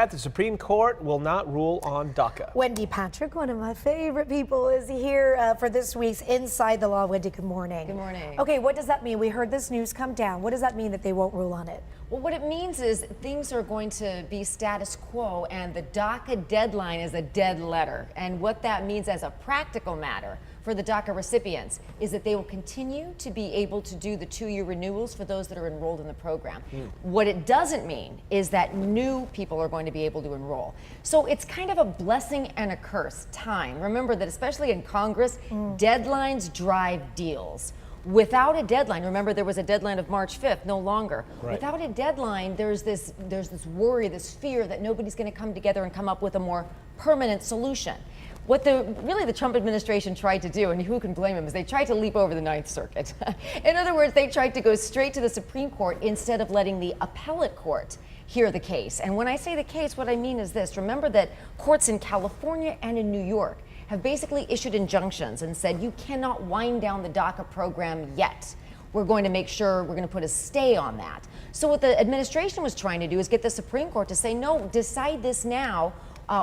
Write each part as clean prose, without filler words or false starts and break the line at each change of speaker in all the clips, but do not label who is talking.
The Supreme Court will not rule on DACA.
Wendy Patrick, one of my favorite people, is here for this week's Inside the Law. Wendy, good morning.
Good morning.
Okay, what does that mean? We heard this news come down. What does that mean that they won't rule on it?
Well, what it means is things are going to be status quo, and the DACA deadline is a dead letter. And what that means as a practical matter for the DACA recipients is that they will continue to be able to do the 2-year renewals for those that are enrolled in the program. What it doesn't mean is that new people are going to be able to enroll. So it's kind of a blessing and a curse time. Remember that especially in Congress, deadlines drive deals. Without a deadline, remember there was a deadline of March 5th, no longer.
Right.
Without a deadline, there's this worry, this fear that nobody's going to come together and come up with a more permanent solution. What really the Trump administration tried to do, and who can blame him, is they tried to leap over the Ninth Circuit. In other words, they tried to go straight to the Supreme Court instead of letting the appellate court hear the case. And when I say the case, what I mean is this. Remember that courts in California and in New York have basically issued injunctions and said you cannot wind down the DACA program yet. We're going to make sure we're going to put a stay on that. So what the administration was trying to do is get the Supreme Court to say, no, decide this now,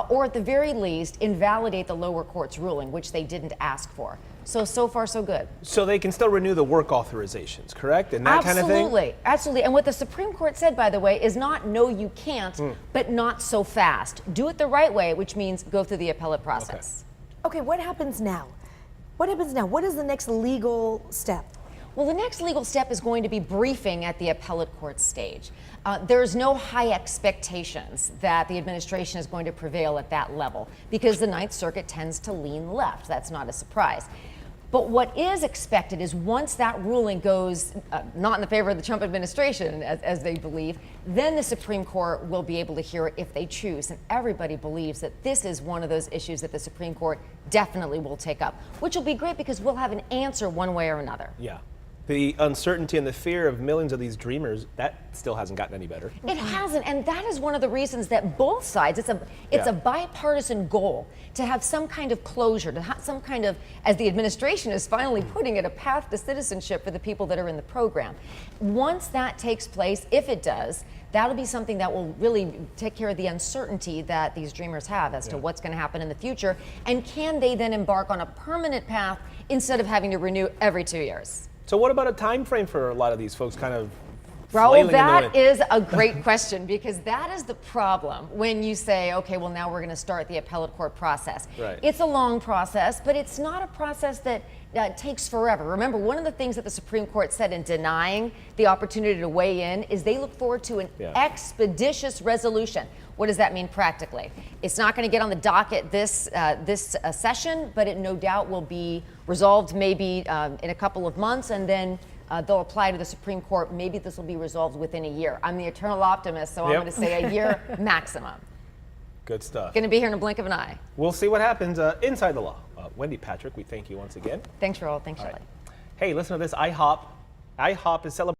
or at the very least, invalidate the lower court's ruling, which they didn't ask for. So far, so good.
So they can still renew the work authorizations, correct? And that kind of thing?
Absolutely, absolutely. And what the Supreme Court said, by the way, is not no, you can't, but not so fast. Do it the right way, which means go through the appellate process.
Okay, what happens now? What happens now? What is the next legal step?
Well, the next legal step is going to be briefing at the appellate court stage. There's no high expectations that the administration is going to prevail at that level because the Ninth Circuit tends to lean left. That's not a surprise. But what is expected is once that ruling goes not in the favor of the Trump administration, as they believe, then the Supreme Court will be able to hear it if they choose. And everybody believes that this is one of those issues that the Supreme Court definitely will take up, which will be great because we'll have an answer one way or another.
Yeah. The uncertainty and the fear of millions of these dreamers, that still hasn't gotten any better.
It hasn't, and that is one of the reasons that both sides, it's a bipartisan goal to have some kind of closure, to have some kind of, as the administration is finally putting it, a path to citizenship for the people that are in the program. Once that takes place, if it does, that'll be something that will really take care of the uncertainty that these dreamers have as to what's going to happen in the future, and can they then embark on a permanent path instead of having to renew every 2 years.
So what about a time frame for a lot of these folks kind of
Raul, that is a great question because that is the problem when you say, okay, well, now we're going to start the appellate court process.
Right.
It's a long process, but it's not a process that takes forever. Remember, one of the things that the Supreme Court said in denying the opportunity to weigh in is they look forward to an expeditious resolution. What does that mean practically? It's not going to get on the docket this session, but it no doubt will be resolved maybe in a couple of months, and then they'll apply to the Supreme Court. Maybe this will be resolved within a year. I'm the eternal optimist, so I'm going to say a year maximum.
Good stuff.
Going to be here in a blink of an eye.
We'll see what happens inside the law. Wendy Patrick, we thank you once again.
Thanks, Raul. Thanks, Shelley.
Hey, listen to this. IHOP is celebrating